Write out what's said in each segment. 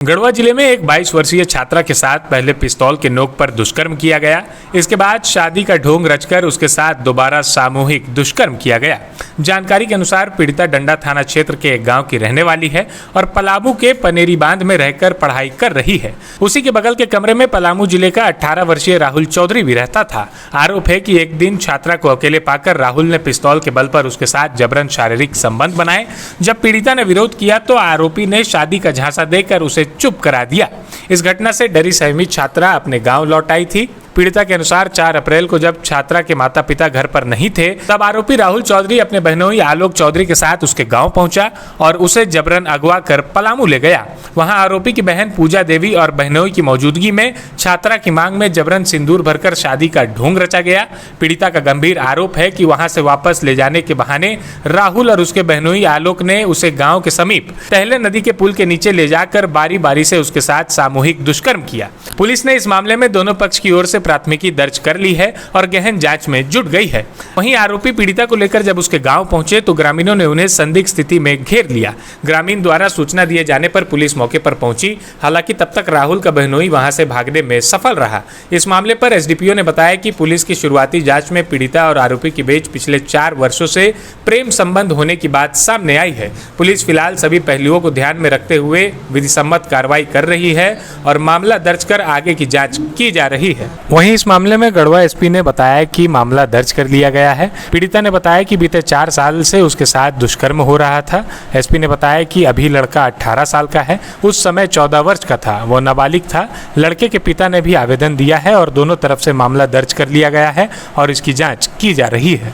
गढ़वा जिले में एक 22 वर्षीय छात्रा के साथ पहले पिस्तौल के नोक पर दुष्कर्म किया गया। इसके बाद शादी का ढोंग रचकर उसके साथ दोबारा सामूहिक दुष्कर्म किया गया। जानकारी के अनुसार पीड़िता डंडा थाना क्षेत्र के एक गांव की रहने वाली है और पलामू के पनेरी बांध में रहकर पढ़ाई कर रही है। उसी के बगल के कमरे में पलामू जिले का 18 वर्षीय राहुल चौधरी भी रहता था। आरोप है कि एक दिन छात्रा को अकेले पाकर राहुल ने पिस्तौल के बल पर उसके साथ जबरन शारीरिक संबंध बनाए। जब पीड़िता ने विरोध किया तो आरोपी ने शादी का झांसा देकर उसे चुप करा दिया। इस घटना से डरी सहमी छात्रा अपने गांव लौट आई थी। पीड़िता के अनुसार 4 अप्रैल को जब छात्रा के माता पिता घर पर नहीं थे तब आरोपी राहुल चौधरी अपने बहनोई आलोक चौधरी के साथ उसके गांव पहुंचा और उसे जबरन अगवा कर पलामू ले गया। वहां आरोपी की बहन पूजा देवी और बहनोई की मौजूदगी में छात्रा की मांग में जबरन सिंदूर भरकर शादी का ढोंग रचा गया। पीड़िता का गंभीर आरोप है कि वहां से वापस ले जाने के बहाने राहुल और उसके बहनोई आलोक ने उसे गाँव के समीप टहले नदी के पुल के नीचे ले जाकर बारी बारी से उसके साथ सामूहिक दुष्कर्म किया। पुलिस ने इस मामले में दोनों पक्ष की ओर से प्राथमिकी दर्ज कर ली है और गहन जांच में जुट गई है। वहीं आरोपी पीड़िता को लेकर जब उसके गांव पहुंचे तो ग्रामीणों ने उन्हें संदिग्ध स्थिति में घेर लिया। ग्रामीण द्वारा सूचना दिए जाने पर पुलिस मौके पर पहुंची। हालांकि तब तक राहुल का बहनोई वहां से भागने में सफल रहा। इस मामले पर एसडीपीओ ने बताया कि पुलिस की शुरुआती जांच में पीड़िता और आरोपी के बीच पिछले 4 वर्षों से प्रेम संबंध होने की बात सामने आई है। पुलिस फिलहाल सभी पहलुओं को ध्यान में रखते हुए विधिसम्मत कार्रवाई कर रही है और मामला दर्ज कर आगे की जांच की जा रही है। वहीं इस मामले में गढ़वा एसपी ने बताया कि मामला दर्ज कर लिया गया है। पीड़िता ने बताया कि बीते 4 साल से उसके साथ दुष्कर्म हो रहा था। एसपी ने बताया कि अभी लड़का 18 साल का है, उस समय 14 वर्ष का था, वो नाबालिग था। लड़के के पिता ने भी आवेदन दिया है और दोनों तरफ से मामला दर्ज कर लिया गया है और इसकी जाँच की जा रही है।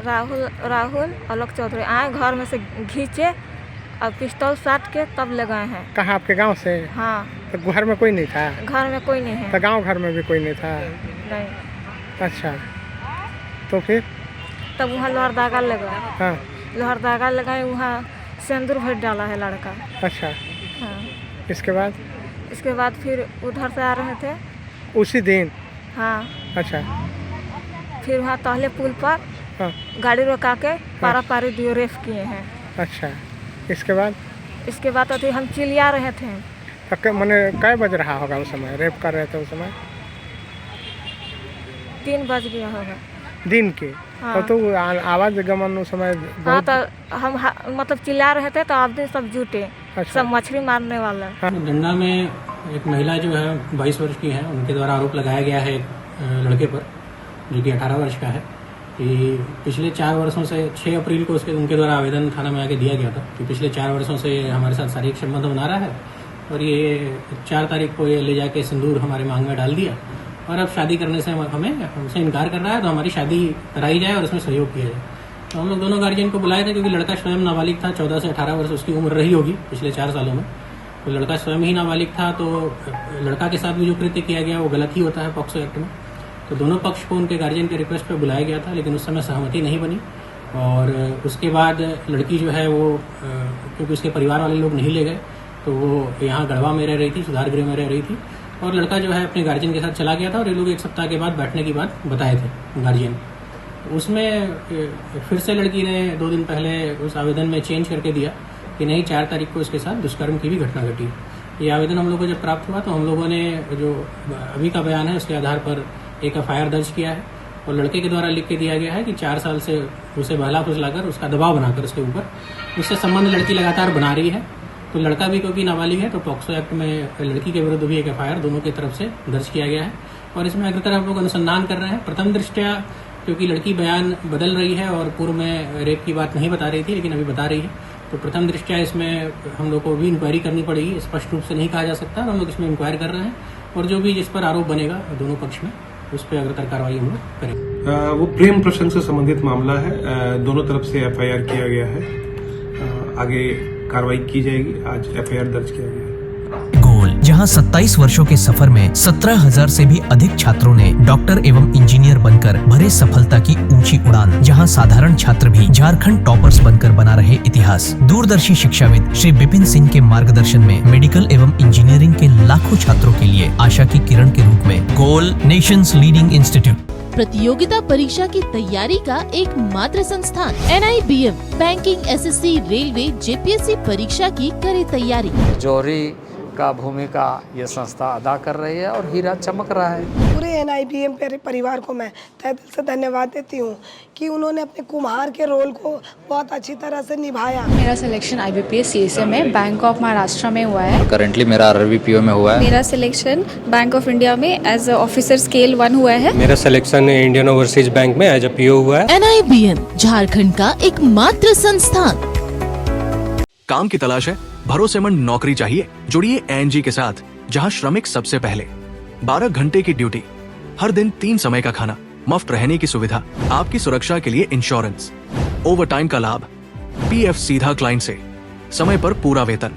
राहुल आलोक चौधरी आए घर में से खींचे और पिस्तौल साट के तब ले गए हैं। कहाँ आपके गांव से? हाँ। तो घर में कोई नहीं था? घर में कोई नहीं है। तो गांव घर में भी कोई नहीं था? नहीं। अच्छा, तो फिर तब वहाँ लोहर दागा लगा। हाँ, लोहर दागा लगाए, वहाँ सिंदूर भर डाला है लड़का। अच्छा। हाँ। इसके बाद फिर उधर से आ रहे थे उसी दिन? हाँ। अच्छा। फिर वहाँ टहले पुल पर हाँ। गाड़ी रोका के पारा पारी दियो रेफ किए हैं। अच्छा, इसके बाद अभी हम चिल्ला रहे थे। तो मैंने क्या बज रहा होगा उस समय रेप कर रहे थे? उस समय 3 बज गया होगा दिन के। हाँ। तो आवाज़ गमन उस समय हाँ, तो हम मतलब चिल्ला रहे थे तो आप सब जुटे। अच्छा। सब मछली मारने वाला। हाँ। डंडा में एक महिला जो है 22 वर्ष की है, उनके द्वारा आरोप लगाया गया है एक लड़के पर जो कि 18 वर्ष का है कि पिछले 4 वर्षों से 6 अप्रैल को उनके द्वारा आवेदन थाना में आके दिया गया था कि पिछले 4 वर्षों से हमारे साथ शारीरिक संबंध बना रहा है और ये 4 तारीख को ये ले जाके सिंदूर हमारे मांग में डाल दिया और अब शादी करने से हमसे इनकार कर रहा है, तो हमारी शादी कराई जाए और इसमें सहयोग किया जाए। तो हम लोग दोनों गार्जियन को बुलाए थे क्योंकि लड़का स्वयं नाबालिग था। 14 से 18 वर्ष उसकी उम्र रही होगी पिछले 4 सालों में। तो लड़का स्वयं ही नाबालिग था, तो लड़का के साथ भी जो कृत्य किया गया वो गलत ही होता है पॉक्सो एक्ट में। तो दोनों पक्ष को उनके गार्जियन के रिक्वेस्ट पर बुलाया गया था, लेकिन उस समय सहमति नहीं बनी और उसके बाद लड़की जो है वो क्योंकि उसके परिवार वाले लोग नहीं ले गए तो वो यहाँ गढ़वा में रह रही थी, सुधार गृह में रह रही थी और लड़का जो है अपने गार्जियन के साथ चला गया था और ये लोग 1 सप्ताह के बाद बैठने की बात बताए थे गार्जियन। उसमें फिर से लड़की ने 2 दिन पहले उस आवेदन में चेंज करके दिया कि नहीं 4 तारीख को उसके साथ दुष्कर्म की भी घटना घटी। ये आवेदन हम लोग को जब प्राप्त हुआ तो हम लोगों ने जो अभी का बयान है उसके आधार पर एक FIR दर्ज किया है और लड़के के द्वारा लिख के दिया गया है कि 4 साल से उसे बहला फुसलाकर उसका दबाव बनाकर उसके ऊपर उससे संबंध लड़की लगातार बना रही है। तो लड़का भी क्योंकि नाबालिग है तो पॉक्सो एक्ट में लड़की के विरुद्ध भी एक FIR दोनों की तरफ से दर्ज किया गया है और इसमें अग्रतर हम लोग अनुसंधान कर रहे हैं। प्रथम दृष्टया क्योंकि लड़की बयान बदल रही है और पूर्व में रेप की बात नहीं बता रही थी लेकिन अभी बता रही है, तो प्रथम दृष्टया इसमें हम लोग को भी इंक्वायरी करनी पड़ेगी। स्पष्ट रूप से नहीं कहा जा सकता, हम लोग इसमें इंक्वायरी कर रहे हैं और जो भी जिस पर आरोप बनेगा दोनों पक्ष में उस पर अग्रतर कार्रवाई हम लोग करेंगे। वो प्रेम प्रसंग से संबंधित मामला है, दोनों तरफ से FIR किया गया है, आगे कार्रवाई की जाएगी। आज FIR दर्ज किया गया है। गोल, जहां 27 वर्षों के सफर में 17,000 से भी अधिक छात्रों ने डॉक्टर एवं इंजीनियर बनकर भरे सफलता की ऊंची उड़ान, जहां साधारण छात्र भी झारखंड टॉपर्स बनकर बना रहे इतिहास। दूरदर्शी शिक्षाविद श्री विपिन सिंह के मार्गदर्शन में मेडिकल एवं इंजीनियरिंग के लाखों छात्रों के लिए आशा की किरण के रूप में गोल नेशंस लीडिंग इंस्टीट्यूट। प्रतियोगिता परीक्षा की तैयारी का एकमात्र संस्थान NIBM banking, SSC, railway, JPSC परीक्षा की करे तैयारी। जौहरी का भूमिका ये संस्था अदा कर रही है और हीरा चमक रहा है। पूरे NIBM परिवार को मैं तहे दिल से धन्यवाद देती हूँ कि उन्होंने अपने कुम्हार के रोल को बहुत अच्छी तरह से निभाया। मेरा सिलेक्शन IBPS CSA में बैंक ऑफ महाराष्ट्र में हुआ है। करंटली मेरा RRBPO में हुआ है। मेरा सिलेक्शन बैंक ऑफ इंडिया में एज ऑफिसर स्केल 1 हुआ है। मेरा सिलेक्शन इंडियन ओवरसीज बैंक में एज PO हुआ है। NIBM झारखंड का एकमात्र संस्थान। काम की तलाश है, भरोसेमंद नौकरी चाहिए, जुड़िए ANG के साथ, जहां श्रमिक सबसे पहले। 12 घंटे की ड्यूटी, हर दिन 3 समय का खाना, मुफ्त रहने की सुविधा, आपकी सुरक्षा के लिए इंश्योरेंस, ओवर टाइम का लाभ, PF सीधा क्लाइंट से, समय पर पूरा वेतन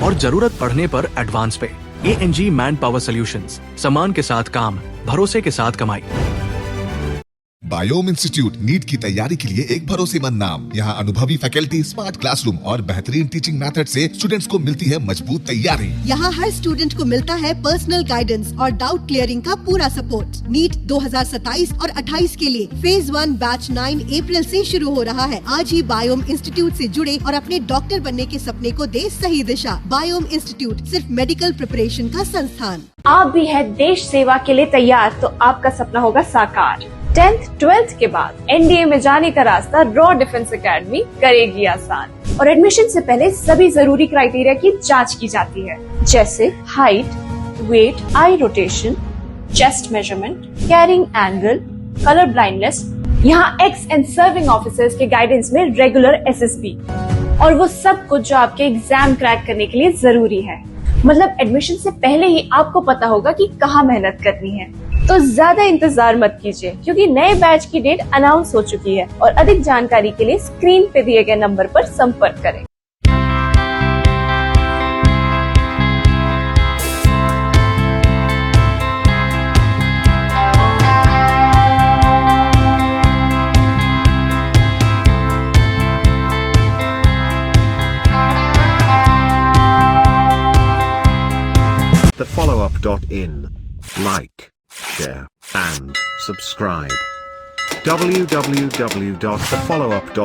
और जरूरत पड़ने पर एडवांस पे। ANG मैन पावर सॉल्यूशंस, सम्मान के साथ काम, भरोसे के साथ कमाई। बायोम इंस्टीट्यूट नीट की तैयारी के लिए एक भरोसेमंद नाम। यहाँ अनुभवी फैकल्टी, स्मार्ट क्लासरूम और बेहतरीन टीचिंग मेथड से स्टूडेंट्स को मिलती है मजबूत तैयारी। यहाँ हर स्टूडेंट को मिलता है पर्सनल गाइडेंस और डाउट क्लियरिंग का पूरा सपोर्ट। नीट 2027 और 28 के लिए फेज 1 बैच 9 अप्रैल से शुरू हो रहा है। आज ही बायोम इंस्टीट्यूट से जुड़े और अपने डॉक्टर बनने के सपने को दे सही दिशा। बायोम इंस्टीट्यूट सिर्फ मेडिकल प्रिपरेशन का संस्थान। आप भी है देश सेवा के लिए तैयार तो आपका सपना होगा साकार। 10th 12th के बाद NDA में जाने का रास्ता रॉ डिफेंस एकेडमी करेगी आसान। और एडमिशन से पहले सभी जरूरी क्राइटेरिया की जांच की जाती है, जैसे height, weight, eye rotation, chest measurement, carrying angle, colour blindness. यहाँ एक्स एंड सर्विंग ऑफिसर्स के गाइडेंस में रेगुलर SSB और वो सब कुछ जो आपके एग्जाम क्रैक करने के लिए जरूरी है। मतलब एडमिशन से पहले ही आपको पता होगा कि कहाँ मेहनत करनी है। तो ज्यादा इंतजार मत कीजिए, क्योंकि नए बैच की डेट अनाउंस हो चुकी है और अधिक जानकारी के लिए स्क्रीन पे दिए गए नंबर पर संपर्क करें। thefollowup.in. Like, share, and subscribe. www.thefollowup.in